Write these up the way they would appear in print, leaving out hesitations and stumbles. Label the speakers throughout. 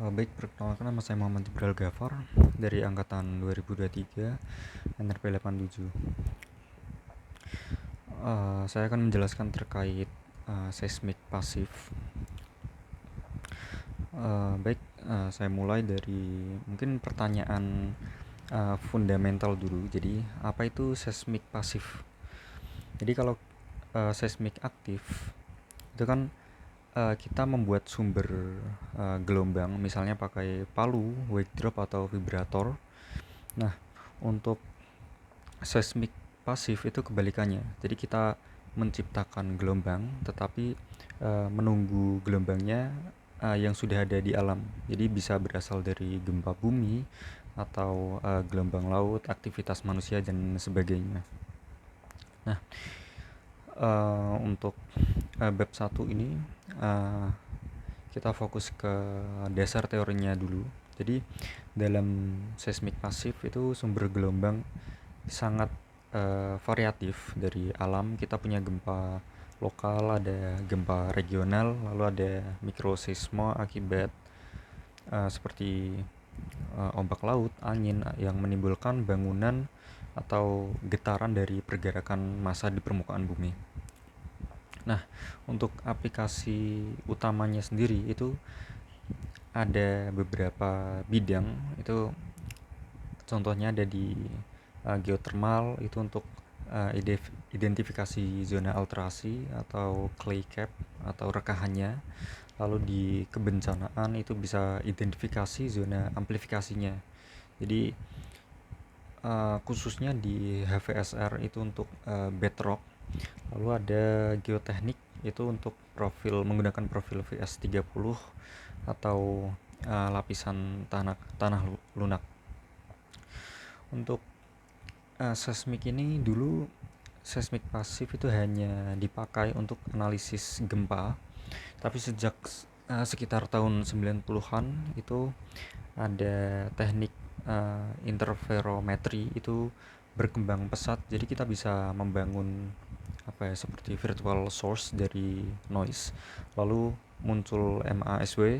Speaker 1: Baik, perkenalkan nama saya Muhammad Iqbal Ghaffar dari angkatan 2023 NRP 87. Saya akan menjelaskan terkait seismik pasif. Baik, saya mulai dari mungkin pertanyaan fundamental dulu. Jadi, apa itu seismik pasif? Jadi kalau seismik aktif itu kan kita membuat sumber gelombang, misalnya pakai palu, wave drop atau vibrator. Nah, untuk seismik pasif itu kebalikannya. Jadi kita menciptakan gelombang tetapi menunggu gelombangnya yang sudah ada di alam. Jadi bisa berasal dari gempa bumi atau gelombang laut, aktivitas manusia dan sebagainya. Nah, untuk bab 1 ini kita fokus ke dasar teorinya dulu. Jadi dalam seismik pasif itu sumber gelombang sangat variatif dari alam. Kita punya gempa lokal, ada gempa regional, lalu ada mikroseismo akibat seperti ombak laut, angin yang menimbulkan bangunan atau getaran dari pergerakan massa di permukaan bumi. Nah, untuk aplikasi utamanya sendiri itu ada beberapa bidang. Itu contohnya ada di geothermal, itu untuk identifikasi zona alterasi atau clay cap atau rekahannya. Lalu di kebencanaan itu bisa identifikasi zona amplifikasinya. Jadi khususnya di HVSR itu untuk bedrock. Lalu ada geoteknik, itu untuk menggunakan profil VS30 atau lapisan tanah lunak. Untuk seismik ini dulu seismik pasif itu hanya dipakai untuk analisis gempa, tapi sejak sekitar tahun 90-an itu ada teknik interferometri itu berkembang pesat. Jadi kita bisa membangun seperti virtual source dari noise, lalu muncul MASW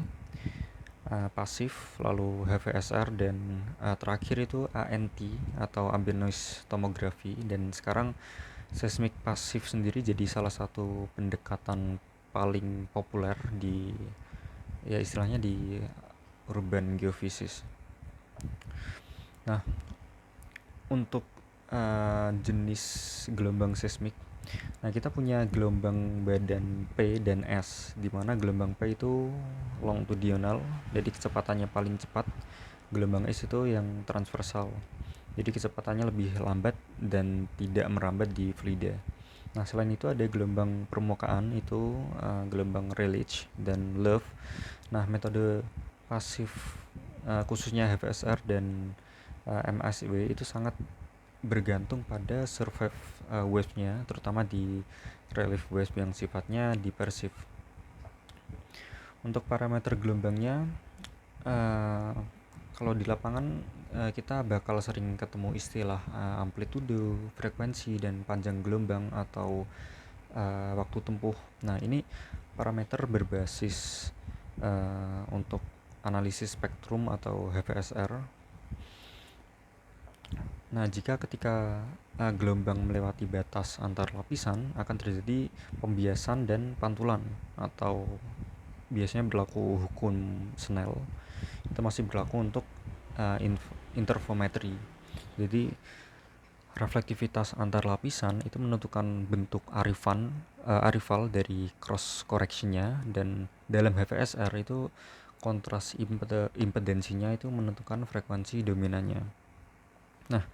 Speaker 1: pasif, lalu HVSR, dan terakhir itu ANT atau ambient noise tomography. Dan sekarang seismik pasif sendiri jadi salah satu pendekatan paling populer di istilahnya di urban geophysics. Nah, untuk jenis gelombang seismik, nah kita punya gelombang badan P dan S, di mana gelombang P itu longitudinal, jadi kecepatannya paling cepat. Gelombang S itu yang transversal, jadi kecepatannya lebih lambat dan tidak merambat di fluida. Nah, selain itu ada gelombang permukaan, itu gelombang Rayleigh dan Love. Nah, metode pasif khususnya HVSR dan MASW itu sangat bergantung pada survive wave-nya, terutama di relief wave yang sifatnya dispersif. Untuk parameter gelombangnya, kalau di lapangan kita bakal sering ketemu istilah amplitudo, frekuensi, dan panjang gelombang atau waktu tempuh. Nah, ini parameter berbasis untuk analisis spektrum atau HVSR. Nah, jika ketika gelombang melewati batas antar lapisan, akan terjadi pembiasan dan pantulan, atau biasanya berlaku hukum Snell. Itu masih berlaku untuk interferometri. Jadi reflektivitas antar lapisan itu menentukan bentuk arival dari cross correctionnya, dan dalam HVSR itu kontras impedensinya itu menentukan frekuensi dominannya. Nah,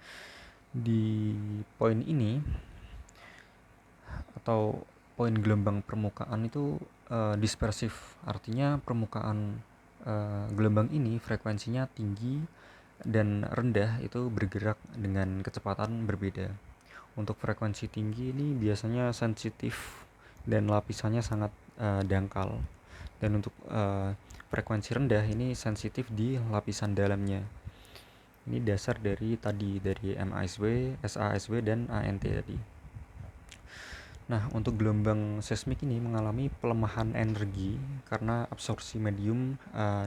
Speaker 1: di poin ini atau poin gelombang permukaan itu dispersif, artinya permukaan gelombang ini frekuensinya tinggi dan rendah itu bergerak dengan kecepatan berbeda. Untuk frekuensi tinggi ini biasanya sensitif dan lapisannya sangat dangkal, dan untuk frekuensi rendah ini sensitif di lapisan dalamnya. Ini dasar dari MASW, SASW, dan ANT tadi. Nah, untuk gelombang seismik ini mengalami pelemahan energi karena absorpsi medium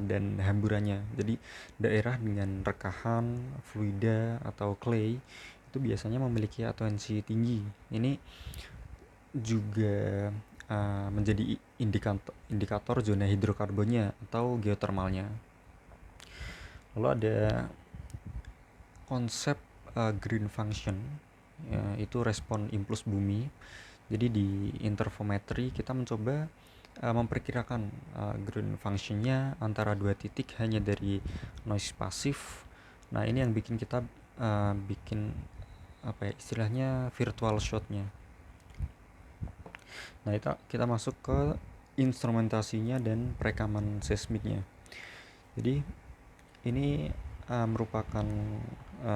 Speaker 1: dan hamburannya. Jadi, daerah dengan rekahan, fluida, atau clay itu biasanya memiliki atensi tinggi. Ini juga menjadi indikator zona hidrokarbonnya atau geotermalnya. Lalu ada konsep green function, itu respon impuls bumi. Jadi di interferometry kita mencoba memperkirakan green functionnya antara dua titik hanya dari noise pasif. Nah, ini yang bikin kita bikin apa ya istilahnya virtual shotnya. Nah, kita masuk ke instrumentasinya dan perekaman seismiknya. Jadi ini merupakan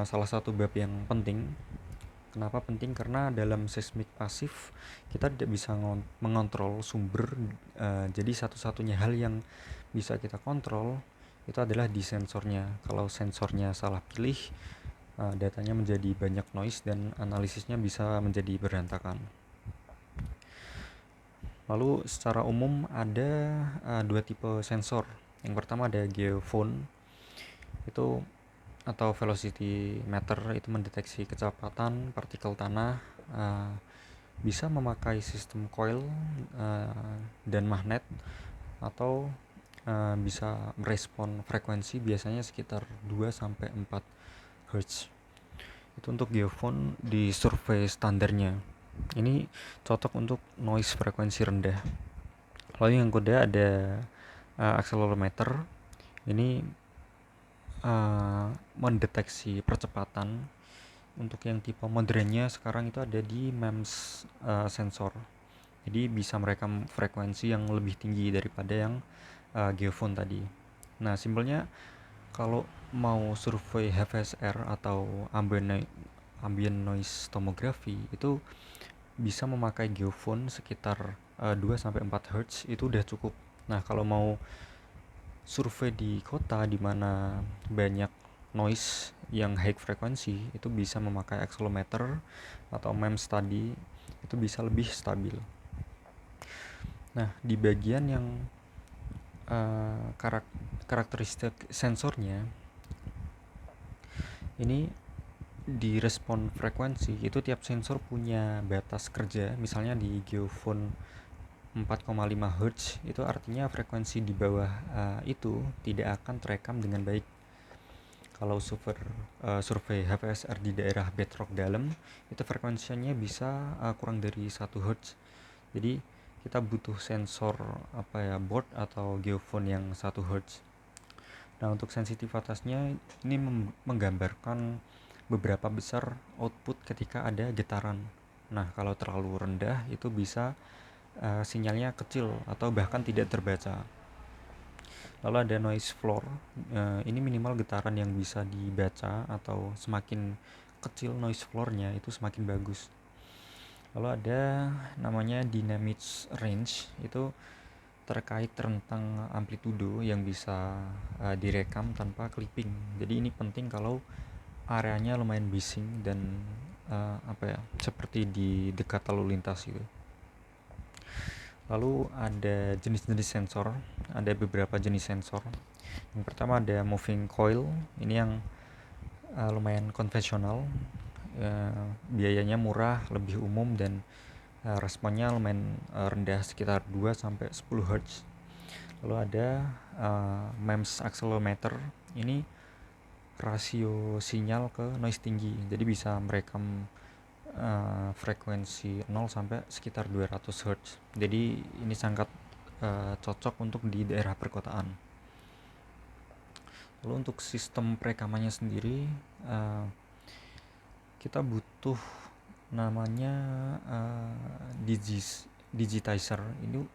Speaker 1: salah satu bab yang penting. Kenapa penting? Karena dalam seismik pasif kita tidak bisa mengontrol sumber. Jadi satu-satunya hal yang bisa kita kontrol itu adalah di sensornya. Kalau sensornya salah pilih, datanya menjadi banyak noise dan analisisnya bisa menjadi berantakan. Lalu secara umum ada dua tipe sensor. Yang pertama ada geophone, itu atau velocity meter, itu mendeteksi kecepatan partikel tanah, bisa memakai sistem coil dan magnet, atau bisa merespon frekuensi biasanya sekitar 2-4 Hz. Itu untuk geophone di survei standarnya. Ini cocok untuk noise frekuensi rendah. Lalu yang kedua ada accelerometer. Ini mendeteksi percepatan. Untuk yang tipe modernnya sekarang itu ada di MEMS sensor. Jadi bisa merekam frekuensi yang lebih tinggi daripada yang geophone tadi. Nah, simpelnya kalau mau survei HFSR atau ambient noise tomography itu bisa memakai geophone sekitar 2-4 Hz, itu udah cukup. Nah, kalau mau survei di kota di mana banyak noise yang high frekuensi, itu bisa memakai accelerometer atau MEMS tadi, itu bisa lebih stabil. Nah, di bagian yang karakteristik sensornya ini di respon frekuensi itu tiap sensor punya batas kerja. Misalnya di geophone 4,5 Hz, itu artinya frekuensi di bawah itu tidak akan terekam dengan baik. Kalau survei HFSR di daerah bedrock dalam, itu frekuensinya bisa kurang dari 1 Hz. Jadi kita butuh sensor board atau geophone yang 1 Hz. Nah, untuk sensitivitasnya ini menggambarkan beberapa besar output ketika ada getaran. Nah, kalau terlalu rendah itu bisa sinyalnya kecil atau bahkan tidak terbaca. Lalu ada noise floor. Ini minimal getaran yang bisa dibaca, atau semakin kecil noise floornya itu semakin bagus. Lalu ada namanya dynamic range, itu terkait rentang amplitudo yang bisa direkam tanpa clipping. Jadi ini penting kalau areanya lumayan bising dan seperti di dekat lalu lintas gitu. Lalu ada jenis-jenis sensor, ada beberapa jenis sensor. Yang pertama ada moving coil, ini yang lumayan konvensional, biayanya murah, lebih umum, dan responnya lumayan rendah, sekitar 2-10 Hz. Lalu ada MEMS accelerometer, ini rasio sinyal ke noise tinggi, jadi bisa merekam frekuensi 0 sampai sekitar 200 Hz. Jadi ini sangat cocok untuk di daerah perkotaan. Lalu untuk sistem perekamannya sendiri, kita butuh namanya digitizer.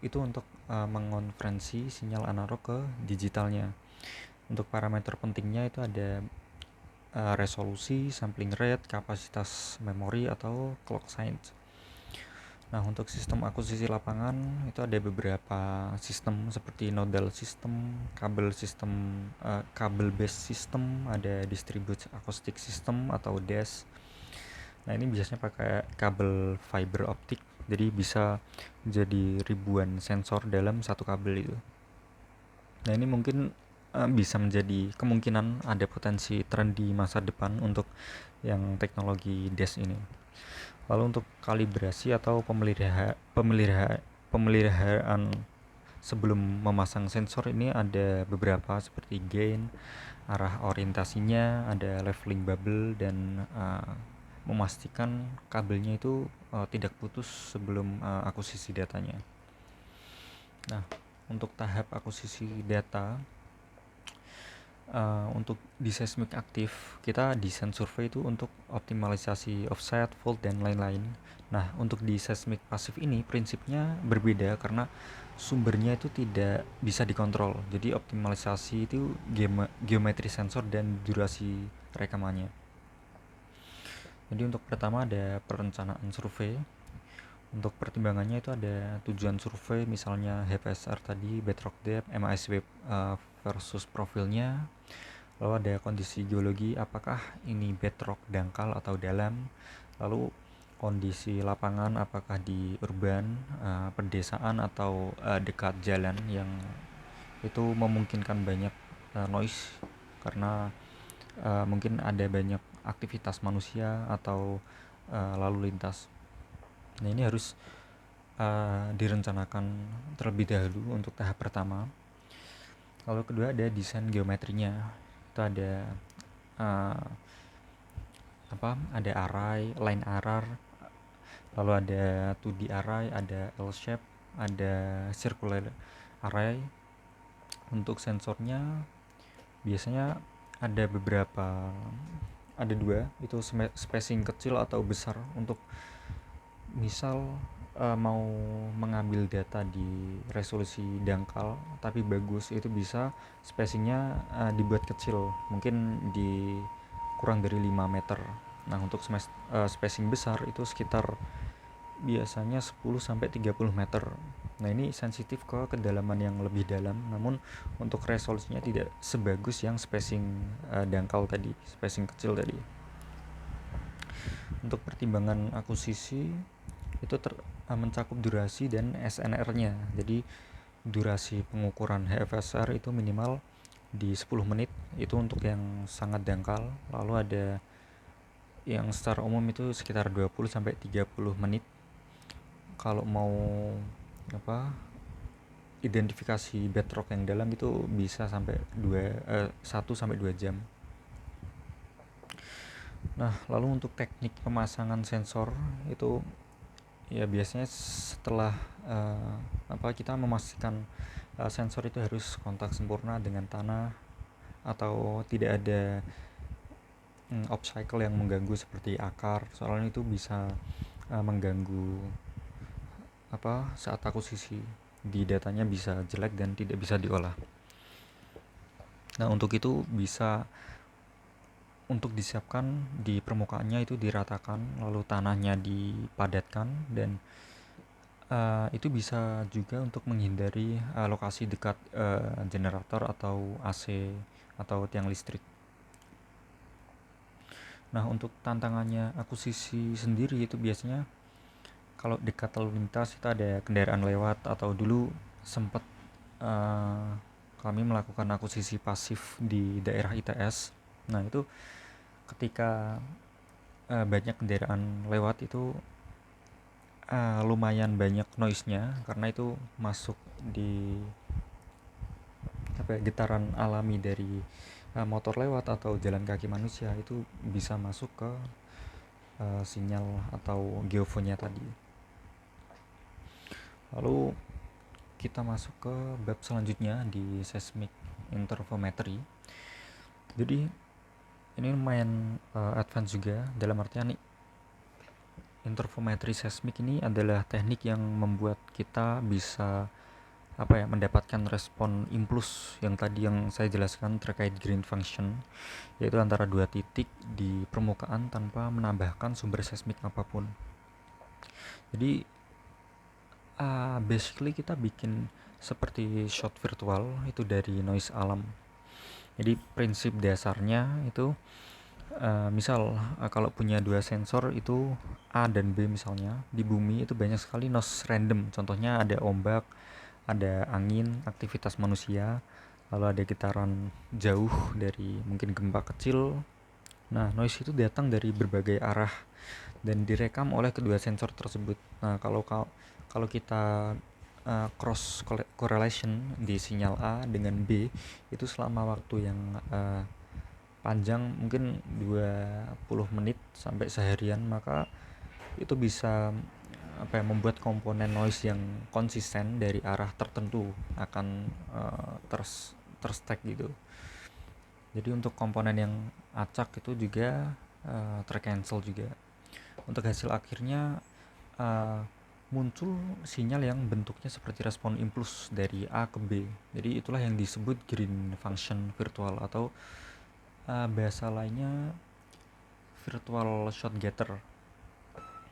Speaker 1: Itu untuk mengonversi sinyal analog ke digitalnya. Untuk parameter pentingnya itu ada resolusi, sampling rate, kapasitas memori, atau clock size. Nah, untuk sistem akuisisi lapangan itu ada beberapa sistem seperti nodal system, kabel based system, ada distributed acoustic system atau DAS. Nah, ini biasanya pakai kabel fiber optik Jadi bisa jadi ribuan sensor dalam satu kabel itu. Nah, ini mungkin bisa menjadi kemungkinan ada potensi tren di masa depan untuk yang teknologi DAS ini. Lalu untuk kalibrasi atau pemeliharaan sebelum memasang sensor ini ada beberapa seperti gain, arah orientasinya, ada leveling bubble, dan memastikan kabelnya itu tidak putus sebelum akuisisi datanya. Nah, untuk tahap akuisisi data, untuk di seismik aktif kita desain survei itu untuk optimalisasi offset, fault, dan lain-lain. Nah, untuk di seismik pasif ini prinsipnya berbeda karena sumbernya itu tidak bisa dikontrol. Jadi optimalisasi itu geometri sensor dan durasi rekamannya. Jadi untuk pertama ada perencanaan survei. Untuk pertimbangannya itu ada tujuan survei, misalnya HPSR tadi, bedrock depth, MASW versus profilnya. Lalu ada kondisi geologi, apakah ini bedrock dangkal atau dalam. Lalu kondisi lapangan, apakah di urban, pedesaan, atau dekat jalan yang itu memungkinkan banyak noise karena mungkin ada banyak aktivitas manusia atau lalu lintas. Nah, ini harus direncanakan terlebih dahulu untuk tahap pertama. Lalu kedua ada desain geometrinya. Itu ada uh, ada array, line array, lalu ada 2D array, ada L shape, ada circular array. Untuk sensornya biasanya ada beberapa, ada dua, itu spacing kecil atau besar. Untuk misal mau mengambil data di resolusi dangkal tapi bagus, itu bisa spacingnya dibuat kecil, mungkin di kurang dari 5 meter. Nah, untuk spacing besar itu sekitar biasanya 10-30 meter. Nah, ini sensitif ke kedalaman yang lebih dalam, namun untuk resolusinya tidak sebagus yang spacing dangkal tadi, spacing kecil tadi. Untuk pertimbangan akuisisi itu mencakup durasi dan SNR-nya. Jadi durasi pengukuran HFSR itu minimal di 10 menit, itu untuk yang sangat dangkal. Lalu ada yang secara umum itu sekitar 20-30 menit. Kalau mau identifikasi bedrock yang dalam itu bisa sampai 1-2 jam. Nah, lalu untuk teknik pemasangan sensor itu ya biasanya setelah kita memastikan sensor itu harus kontak sempurna dengan tanah atau tidak ada obstacle yang mengganggu seperti akar, soalnya itu bisa mengganggu saat akuisisi, di datanya bisa jelek dan tidak bisa diolah. Nah, untuk itu bisa untuk disiapkan di permukaannya itu diratakan, lalu tanahnya dipadatkan, dan itu bisa juga untuk menghindari lokasi dekat generator atau AC atau tiang listrik. Nah, untuk tantangannya akuisisi sendiri itu biasanya kalau dekat lalu lintas itu ada kendaraan lewat, atau dulu sempat kami melakukan akuisisi pasif di daerah ITS. Nah, itu ketika banyak kendaraan lewat itu lumayan banyak noise-nya karena itu masuk di getaran alami dari motor lewat atau jalan kaki manusia, itu bisa masuk ke sinyal atau geofonnya tadi. Lalu kita masuk ke bab selanjutnya di seismic interferometry. Jadi ini lumayan advance juga, dalam artian interferometry seismik ini adalah teknik yang membuat kita bisa mendapatkan respon impuls yang tadi yang saya jelaskan terkait green function, yaitu antara dua titik di permukaan tanpa menambahkan sumber seismik apapun. Jadi basically kita bikin seperti shot virtual itu dari noise alam. Jadi prinsip dasarnya itu Misal kalau punya dua sensor itu A dan B misalnya, di bumi itu banyak sekali noise random. Contohnya ada ombak, ada angin, aktivitas manusia, lalu ada getaran jauh dari mungkin gempa kecil. Nah, noise itu datang dari berbagai arah dan direkam oleh kedua sensor tersebut. Nah, kalau kita cross correlation di sinyal A dengan B itu selama waktu yang panjang, mungkin 20 menit sampai seharian, maka itu bisa membuat komponen noise yang konsisten dari arah tertentu akan terstack gitu. Jadi untuk komponen yang acak itu juga tercancel juga. Untuk hasil akhirnya uh, muncul sinyal yang bentuknya seperti respon impuls dari A ke B. Jadi itulah yang disebut green function virtual, atau bahasa lainnya virtual shot getter.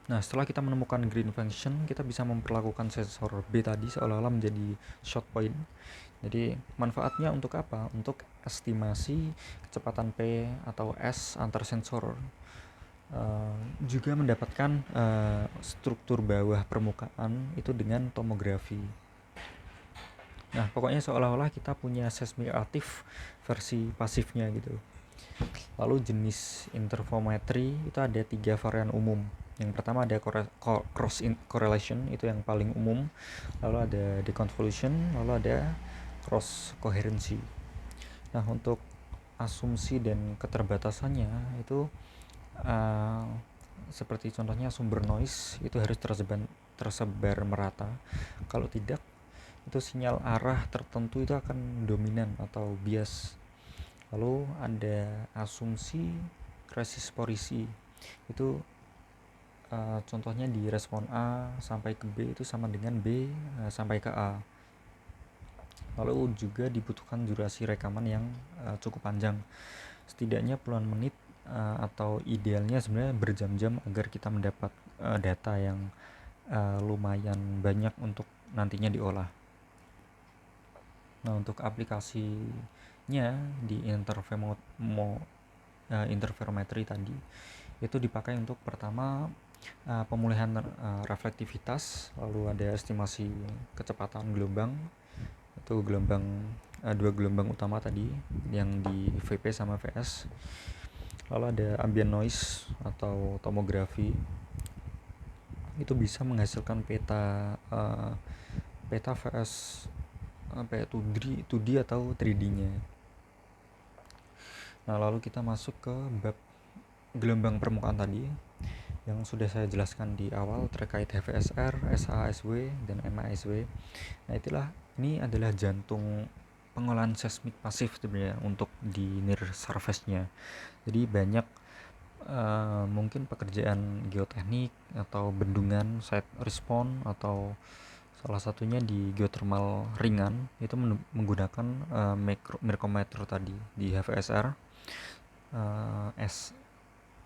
Speaker 1: Nah, setelah kita menemukan green function, kita bisa memperlakukan sensor B tadi seolah-olah menjadi shot point. Jadi manfaatnya untuk apa? Untuk estimasi kecepatan P atau S antar sensor. Juga mendapatkan struktur bawah permukaan itu dengan tomografi. Nah, pokoknya seolah-olah kita punya seismograf versi pasifnya gitu. Lalu jenis interferometri itu ada 3 varian umum. Yang pertama ada cross correlation, itu yang paling umum. Lalu ada deconvolution, lalu ada cross coherency. Nah, untuk asumsi dan keterbatasannya itu seperti contohnya sumber noise itu harus tersebar merata. Kalau tidak, itu sinyal arah tertentu itu akan dominan atau bias. Lalu ada asumsi resisporisi, itu contohnya di respon A sampai ke B itu sama dengan B sampai ke A. Lalu juga dibutuhkan durasi rekaman yang cukup panjang, setidaknya puluhan menit atau idealnya sebenarnya berjam-jam agar kita mendapat data yang lumayan banyak untuk nantinya diolah. Nah, untuk aplikasinya di interferometri tadi itu dipakai untuk pertama pemulihan reflektivitas, lalu ada estimasi kecepatan gelombang, itu dua gelombang utama tadi yang di VP sama VS. Lalu ada ambient noise atau tomografi, itu bisa menghasilkan peta VS 2D atau 3D-nya. Nah, lalu kita masuk ke bab gelombang permukaan tadi yang sudah saya jelaskan di awal terkait HVSR, SASW, dan MASW. Nah, ini adalah jantung pengolahan seismik pasif sebenarnya untuk di near surface-nya. Jadi banyak mungkin pekerjaan geoteknik atau bendungan, site response, atau salah satunya di geothermal ringan itu menggunakan micrometer tadi di HVSR,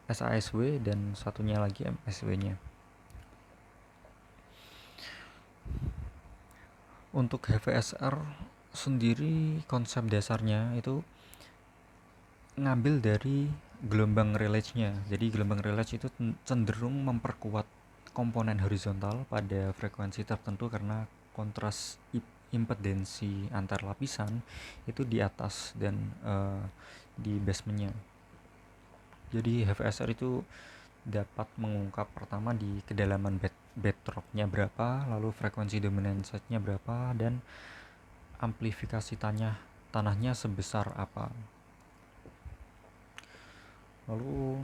Speaker 1: SASW, dan satunya lagi MSW-nya. Untuk HVSR sendiri konsep dasarnya itu ngambil dari gelombang relay-nya. Jadi gelombang relay itu cenderung memperkuat komponen horizontal pada frekuensi tertentu karena kontras impedensi antar lapisan itu di atas dan di basementnya. Jadi HVSR itu dapat mengungkap pertama di kedalaman bedrocknya berapa, lalu frekuensi dominansnya berapa, dan amplifikasi tanahnya sebesar apa. Lalu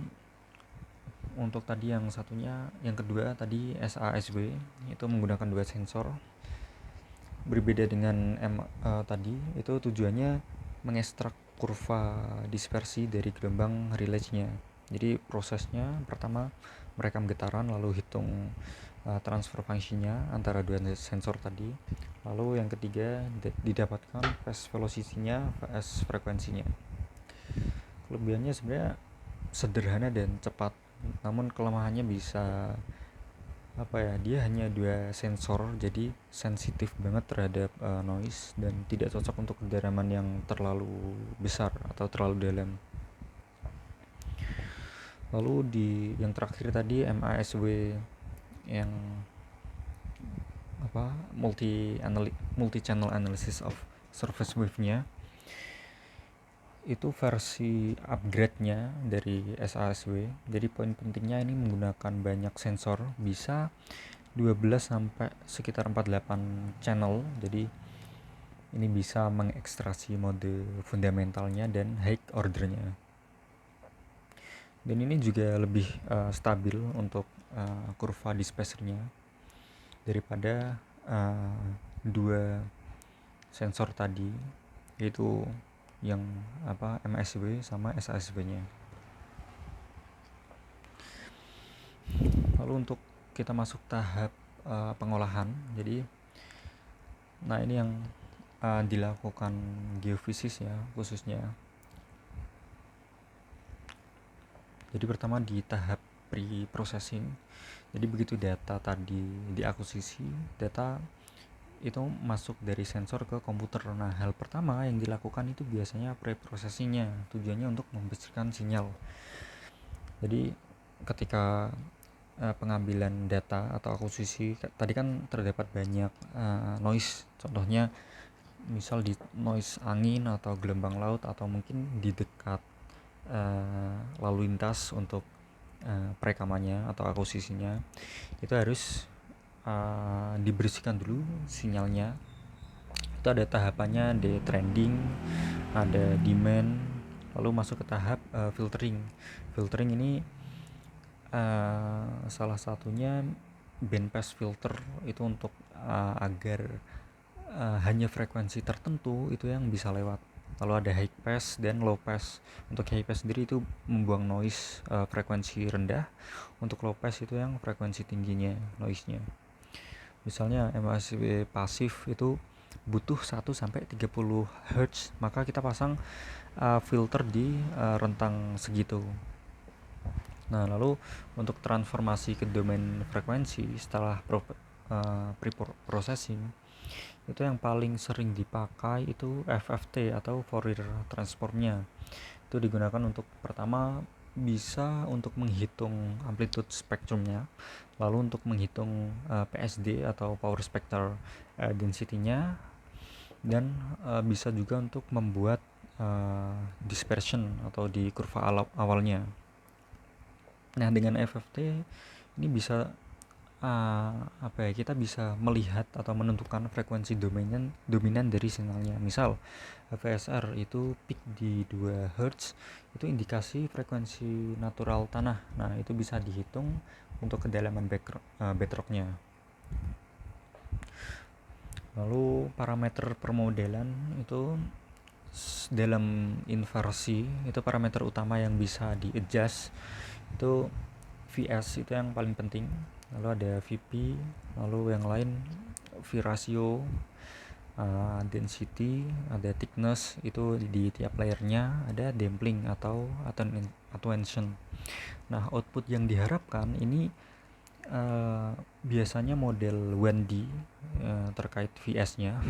Speaker 1: untuk tadi yang kedua tadi SASW itu menggunakan dua sensor. Berbeda dengan tadi, itu tujuannya mengekstrak kurva dispersi dari gelombang relay-nya. Jadi prosesnya pertama merekam getaran, lalu hitung transfer fungsinya antara dua sensor tadi. Lalu yang ketiga didapatkan phase velocity-nya, phase frekuensinya. Kelebihannya sebenarnya sederhana dan cepat, namun kelemahannya bisa dia hanya dua sensor, jadi sensitif banget terhadap noise dan tidak cocok untuk kedalaman yang terlalu besar atau terlalu dalam. Lalu di yang terakhir tadi MASW yang apa multi channel analysis of surface wave-nya itu versi upgrade-nya dari SASW. Jadi poin pentingnya ini menggunakan banyak sensor, bisa 12 sampai sekitar 48 channel. Jadi ini bisa mengekstraksi mode fundamentalnya dan high ordernya. Dan ini juga lebih stabil untuk kurva dispersernya daripada dua sensor tadi, yaitu yang MSW sama SASW-nya. Lalu untuk kita masuk tahap pengolahan. Jadi ini yang dilakukan geofisis ya khususnya. Jadi pertama di tahap pre-processing. Jadi begitu data tadi diakuisisi, data itu masuk dari sensor ke komputer. Nah, hal pertama yang dilakukan itu biasanya pre-processingnya, tujuannya untuk membersihkan sinyal. Jadi ketika pengambilan data atau akuisisi tadi kan terdapat banyak noise, contohnya misal di noise angin atau gelombang laut atau mungkin di dekat lalu lintas untuk perekamannya atau akuisisinya, itu harus dibersihkan dulu sinyalnya. Itu ada tahapannya, ada trending, ada demand, lalu masuk ke tahap filtering. Filtering ini salah satunya bandpass filter, itu untuk agar hanya frekuensi tertentu itu yang bisa lewat. Lalu ada high pass dan low pass. Untuk high pass sendiri itu membuang noise frekuensi rendah. Untuk low pass itu yang frekuensi tingginya noise-nya. Misalnya MASW pasif itu butuh 1 sampai 30 Hz, maka kita pasang filter di rentang segitu. Nah, lalu untuk transformasi ke domain frekuensi setelah pre-processing, itu yang paling sering dipakai itu FFT atau Fourier transformnya. Itu digunakan untuk pertama bisa untuk menghitung amplitude spektrumnya, lalu untuk menghitung PSD atau power spectral density-nya, dan bisa juga untuk membuat dispersion atau di kurva awalnya. Nah, dengan FFT ini bisa kita bisa melihat atau menentukan frekuensi dominan dari sinyalnya. Misal VSR itu peak di 2 Hz, itu indikasi frekuensi natural tanah. Nah, itu bisa dihitung untuk kedalaman bedrocknya. Lalu parameter permodelan itu dalam inversi itu parameter utama yang bisa di-adjust itu VS itu yang paling penting, lalu ada VP, lalu yang lain V ratio, density, ada thickness itu di tiap layernya, ada damping atau attenuation. Nah, output yang diharapkan ini biasanya model 1D terkait VS-nya,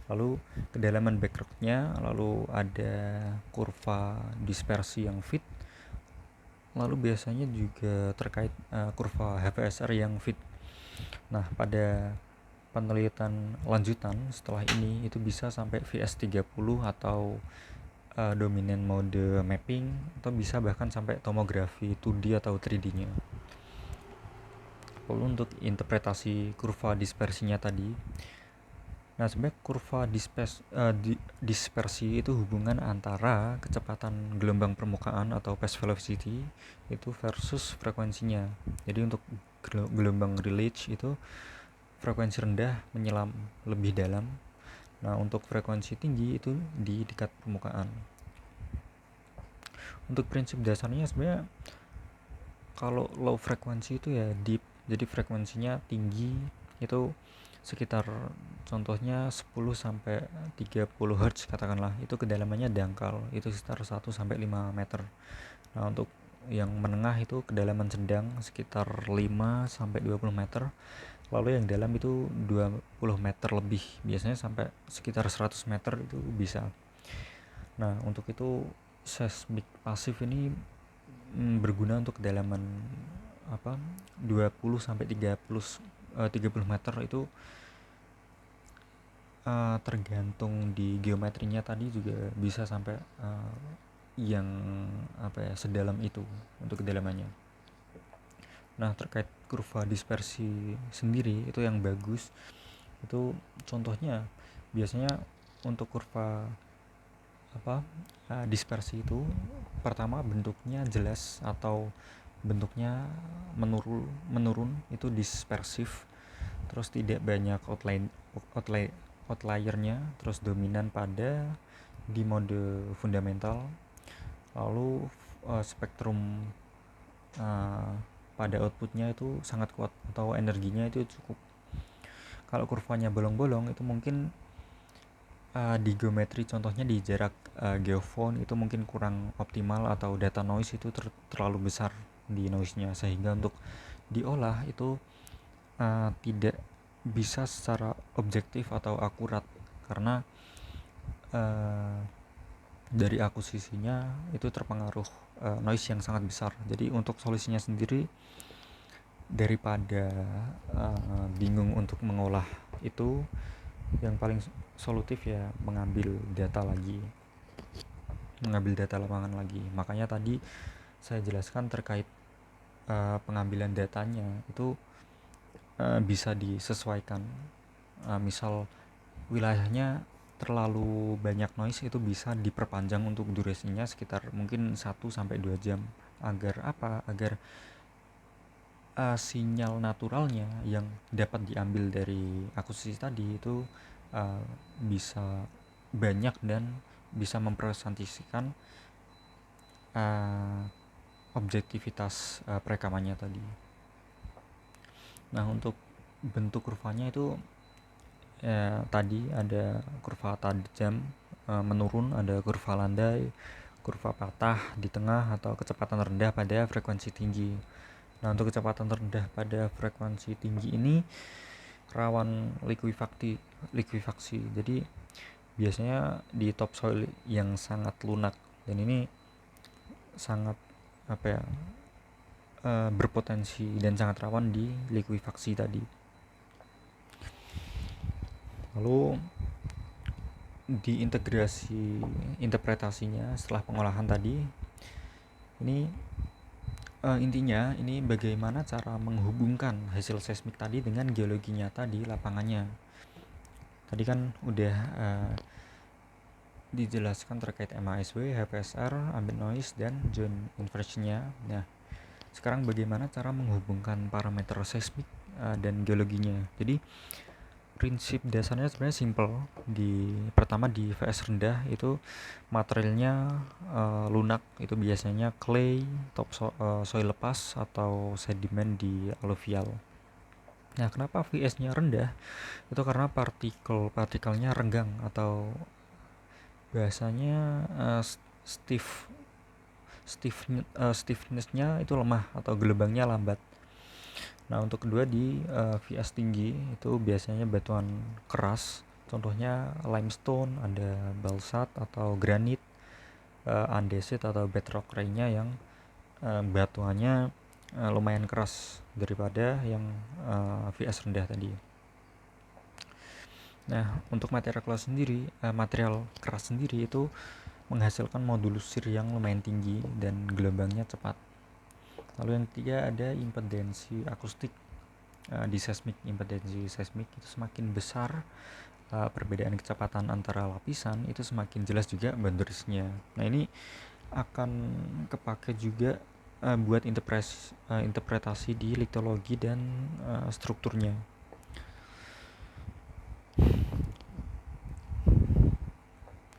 Speaker 1: lalu kedalaman background-nya, lalu ada kurva dispersi yang fit, lalu biasanya juga terkait kurva HVSR yang fit. Nah, pada penelitian lanjutan setelah ini itu bisa sampai VS30 atau dominant mode mapping, atau bisa bahkan sampai tomografi 2D atau 3D-nya. Lalu untuk interpretasi kurva dispersinya tadi, nah sebenarnya kurva dispersi itu hubungan antara kecepatan gelombang permukaan atau phase velocity itu versus frekuensinya. Jadi untuk gelombang release itu frekuensi rendah menyelam lebih dalam. Nah, untuk frekuensi tinggi itu di dekat permukaan. Untuk prinsip dasarnya sebenarnya kalau low frekuensi itu ya deep, jadi frekuensinya tinggi itu sekitar contohnya 10 sampai 30 Hz katakanlah, itu kedalamannya dangkal, itu sekitar 1 sampai 5 meter. Nah, untuk yang menengah itu kedalaman sedang sekitar 5 sampai 20 meter. Lalu yang dalam itu 20 meter lebih, biasanya sampai sekitar 100 meter itu bisa. Nah, untuk itu seismik pasif ini berguna untuk kedalaman apa 20 sampai 30 meter itu tergantung di geometrinya tadi juga bisa sampai yang sedalam itu untuk kedalamannya. Nah, terkait kurva dispersi sendiri itu yang bagus itu contohnya biasanya untuk kurva dispersi itu pertama bentuknya jelas atau bentuknya menurun itu dispersif, terus tidak banyak outliernya, terus dominan pada di mode fundamental, lalu spektrum pada outputnya itu sangat kuat atau energinya itu cukup. Kalau kurvanya bolong-bolong itu mungkin di geometri contohnya di jarak geofone itu mungkin kurang optimal atau data noise itu terlalu besar di noise-nya sehingga untuk diolah itu tidak bisa secara objektif atau akurat karena dari akusisinya itu terpengaruh noise yang sangat besar. Jadi untuk solusinya sendiri daripada bingung untuk mengolah itu yang paling solutif ya mengambil data lapangan lagi. Makanya tadi saya jelaskan terkait pengambilan datanya itu bisa disesuaikan. Misal wilayahnya terlalu banyak noise itu bisa diperpanjang untuk durasinya sekitar mungkin 1-2 jam agar sinyal naturalnya yang dapat diambil dari akusisi tadi itu bisa banyak dan bisa mempresentasikan objektivitas perekamannya tadi. Nah, untuk bentuk kurvanya itu tadi ada kurva tajam menurun, ada kurva landai, kurva patah di tengah, atau kecepatan rendah pada frekuensi tinggi. Nah, untuk kecepatan rendah pada frekuensi tinggi ini rawan likuifaksi. Jadi biasanya di topsoil yang sangat lunak, dan ini sangat berpotensi dan sangat rawan di likuifaksi tadi. Lalu diintegrasi interpretasinya setelah pengolahan tadi ini intinya ini bagaimana cara menghubungkan hasil seismik tadi dengan geologi nyata di lapangannya. Tadi kan udah dijelaskan terkait MASW, HPSR, ambient noise, dan zone inversionnya. Nah, sekarang bagaimana cara menghubungkan parameter seismik dan geologinya. Jadi prinsip dasarnya sebenarnya simple. Pertama di VS rendah itu materialnya lunak, itu biasanya clay, soil lepas atau sedimen di aluvial. Nah, kenapa VS-nya rendah? Itu karena partikelnya renggang atau bahasanya stiffness-nya itu lemah atau gelombangnya lambat. Nah, untuk kedua di VS tinggi itu biasanya batuan keras, contohnya limestone, ada balsat atau granit, andesit atau bedrock lainnya yang batuannya lumayan keras daripada yang VS rendah tadi. Nah, untuk material keras sendiri itu menghasilkan modulus shear yang lumayan tinggi dan gelombangnya cepat. Lalu yang ketiga ada impedensi akustik. Di impedensi seismik itu semakin besar perbedaan kecepatan antara lapisan itu semakin jelas juga boundariesnya. Nah, ini akan kepake juga buat interpretasi di liktologi dan strukturnya.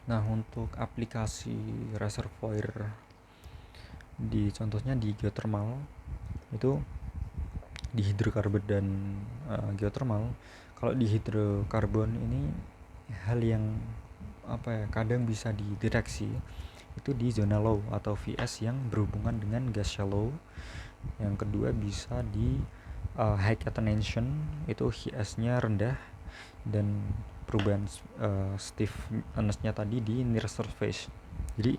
Speaker 1: Nah, untuk aplikasi reservoir contohnya di geothermal itu di hidrokarbon dan geothermal. Kalau di hidrokarbon ini hal yang kadang bisa dideteksi itu di zona low atau VS yang berhubungan dengan gas shallow. Yang kedua bisa di high attenuation, itu HS-nya rendah dan perubahan stiffness-nya tadi di near surface. Jadi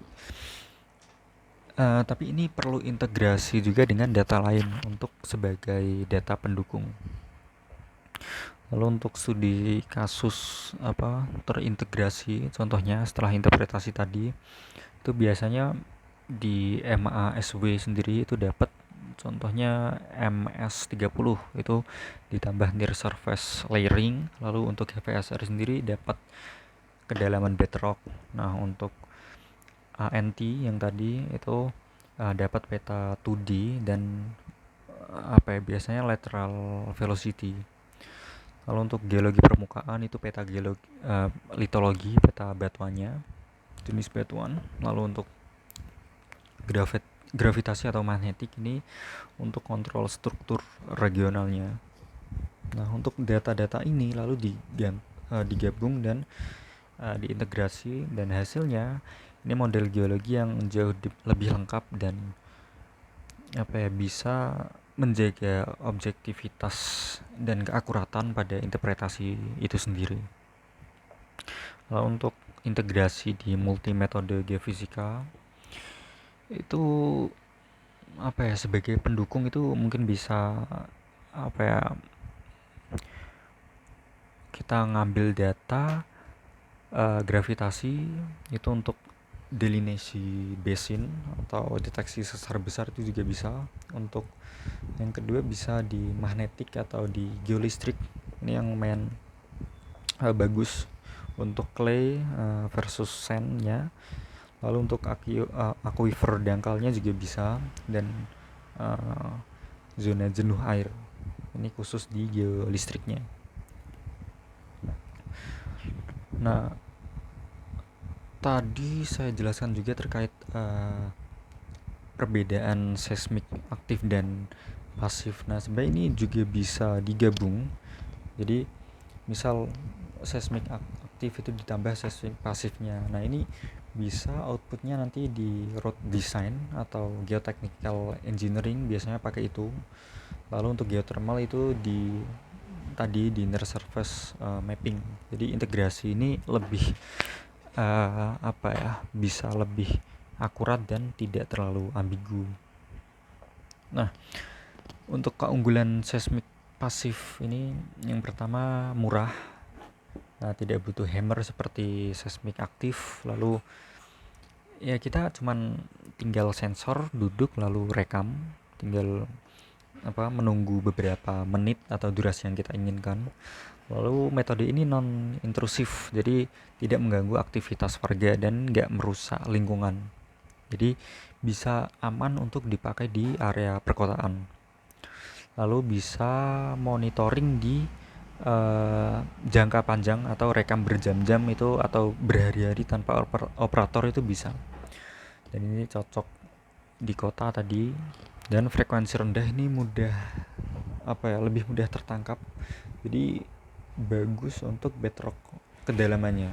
Speaker 1: Tapi ini perlu integrasi juga dengan data lain untuk sebagai data pendukung. Lalu untuk studi kasus terintegrasi, contohnya setelah interpretasi tadi, itu biasanya di MASW sendiri itu dapat contohnya MS30 itu ditambah near surface layering, lalu untuk HPSR sendiri dapat kedalaman bedrock. Nah, untuk ANT yang tadi itu dapat peta 2D dan biasanya lateral velocity. Lalu untuk geologi permukaan itu peta geologi, litologi, peta batuannya, jenis batuan. Lalu untuk gravitasi atau magnetik ini untuk kontrol struktur regionalnya. Nah, untuk data-data ini lalu digabung dan diintegrasi, dan hasilnya ini model geologi yang jauh lebih lengkap dan bisa menjaga objektivitas dan keakuratan pada interpretasi itu sendiri. Lalu untuk integrasi di multimetode geofisika itu sebagai pendukung itu mungkin bisa kita ngambil data gravitasi itu untuk delineasi basin atau deteksi sesar besar, itu juga bisa. Untuk yang kedua bisa di magnetik atau di geolistrik, ini yang main bagus untuk clay versus sandnya. Lalu untuk aquifer dangkalnya juga bisa, dan zona jenuh air ini khusus di geolistriknya. Nah, tadi saya jelaskan juga terkait perbedaan seismik aktif dan pasif. Nah, sebenarnya ini juga bisa digabung. Jadi misal seismik aktif itu ditambah seismik pasifnya. Nah, ini bisa outputnya nanti di road design atau geotechnical engineering, biasanya pakai itu. Lalu untuk geothermal itu di near surface mapping. Jadi integrasi ini lebih bisa lebih akurat dan tidak terlalu ambigu. Nah, untuk keunggulan seismik pasif ini yang pertama murah. Nah, tidak butuh hammer seperti seismik aktif. Lalu ya kita cuman tinggal sensor, duduk lalu rekam, tinggal menunggu beberapa menit atau durasi yang kita inginkan. Lalu metode ini non intrusif, jadi tidak mengganggu aktivitas warga dan nggak merusak lingkungan. Jadi bisa aman untuk dipakai di area perkotaan. Lalu bisa monitoring di jangka panjang atau rekam berjam-jam itu, atau berhari-hari tanpa operator itu bisa. Dan ini cocok di kota tadi, dan frekuensi rendah ini lebih mudah tertangkap. Jadi bagus untuk bedrock kedalamannya.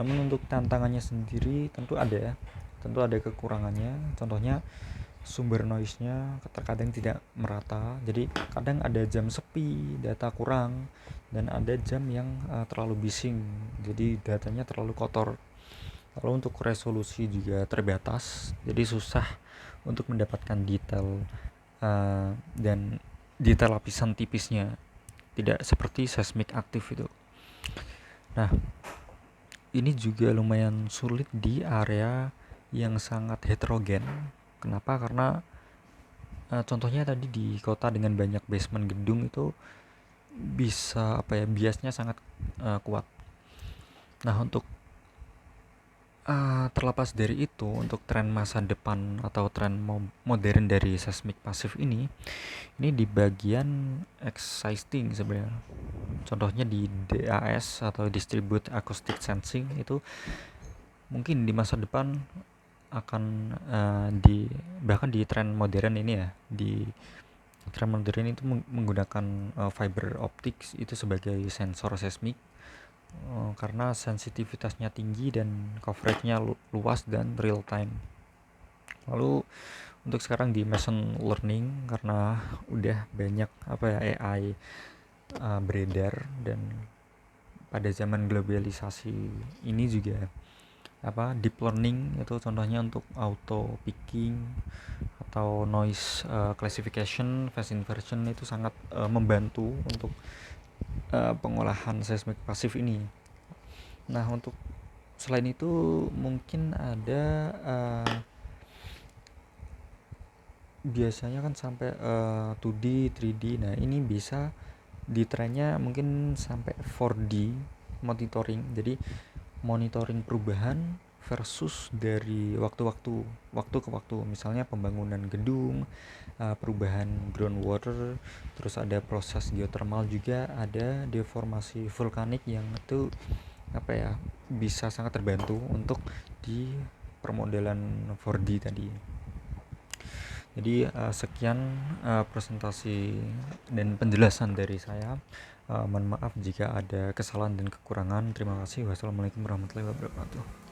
Speaker 1: Namun untuk tantangannya sendiri tentu ada kekurangannya. Contohnya sumber noise-nya terkadang tidak merata. Jadi kadang ada jam sepi, data kurang, dan ada jam yang terlalu bising. Jadi datanya terlalu kotor. Lalu untuk resolusi juga terbatas. Jadi susah untuk mendapatkan detail dan detail lapisan tipisnya. Tidak seperti seismik aktif itu. Nah, ini juga lumayan sulit di area yang sangat heterogen. Kenapa? Karena contohnya tadi di kota dengan banyak basement gedung itu bisa biasnya sangat kuat. Nah, untuk terlepas dari itu, untuk tren masa depan atau tren modern dari seismik pasif ini di bagian existing sebenarnya. Contohnya di DAS atau Distributed Acoustic Sensing itu mungkin di masa depan akan bahkan di tren modern ini ya, di tren modern itu menggunakan fiber optics itu sebagai sensor seismik karena sensitivitasnya tinggi dan coveragenya luas dan real time. Lalu untuk sekarang di machine learning, karena udah banyak AI beredar, dan pada zaman globalisasi ini juga deep learning itu contohnya untuk auto picking atau noise classification, phase inversion itu sangat membantu untuk pengolahan seismik pasif ini. Nah, untuk selain itu mungkin ada biasanya kan sampai 2D, 3D. Nah, ini bisa di trennya mungkin sampai 4D monitoring. Jadi monitoring perubahan versus dari waktu ke waktu. Misalnya pembangunan gedung, perubahan groundwater, terus ada proses geothermal juga, ada deformasi vulkanik yang itu bisa sangat terbantu untuk di permodelan 4D tadi. Jadi sekian presentasi dan penjelasan dari saya. Mohon maaf jika ada kesalahan dan kekurangan. Terima kasih. Wassalamualaikum warahmatullahi wabarakatuh.